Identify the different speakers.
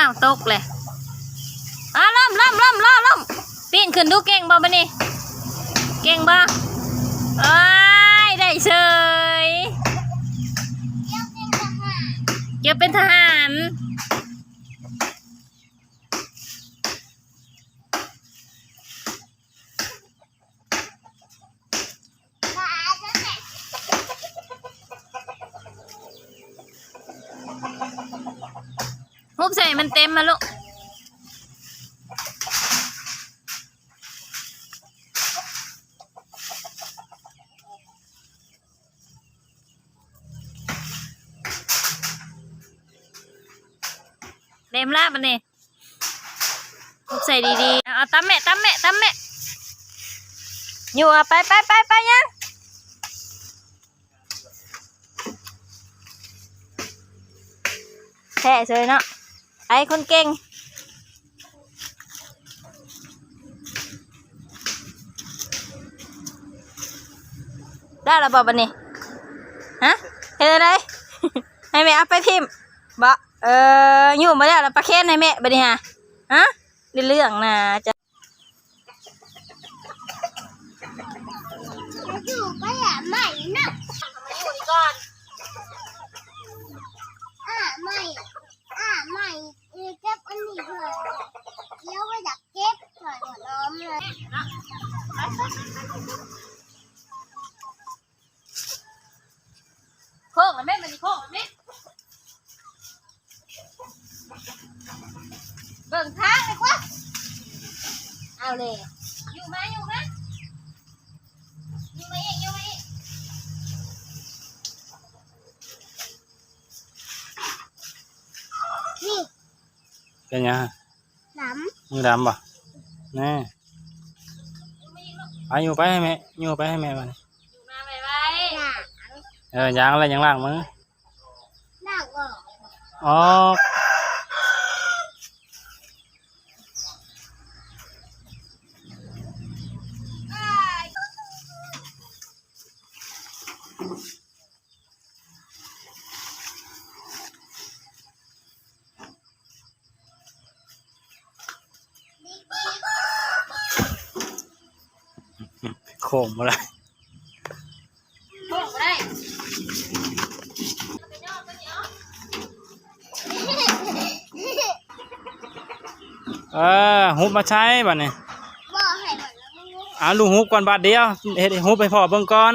Speaker 1: าวตกเลยล่มปีนขึ้นดูเก่งบ่บัดนี้เก่งบ่ได้เฉยเกี่ยวเป็นทหารฮุบใส่มันเต็มมาลูกเต็มแล้วมันนี่ฮุบใส่ดีๆเอาตำแม่อยู่ไปยังแท้เลยเนาะไอ้คนเก่งได้แล้วบอกบันนี่ฮะเห็นอะไร ให้แม่เอาไปพิมพ์บอกอยู่มาแล้วปลาเค็นให้แม่บันนี่ฮะเรื่องนะจะ
Speaker 2: อยู่ก็อย่าใหม่นะ
Speaker 1: อยู่ดีก่อน
Speaker 2: ใหม่เก็บอันนี้เถอะเดี๋ยวไปดักเก็บถอดหัวล้อมเลย
Speaker 1: โค้งมันไม่มันโค้งมันไม่เบิ่งทางเลยกว่าเอาเลยอยู่ไหมอีก
Speaker 2: นี่
Speaker 3: เป็นยัง
Speaker 2: น้
Speaker 3: มือดำป่ะแน่อยู่ไปให้แม่มา
Speaker 1: อยู่มาไป
Speaker 3: ยางอะไรยังล่างมึง
Speaker 2: หนักออก
Speaker 3: อ๋อโค้งมาเลย
Speaker 1: โค้งได้
Speaker 3: ฮุบมาใช้บัดนี้
Speaker 2: บอกให้มันแล้วมึง
Speaker 3: ลูกฮุบก่อนบาทเดียวเฮ็ดฮุบไปพอเบิ่งก่อน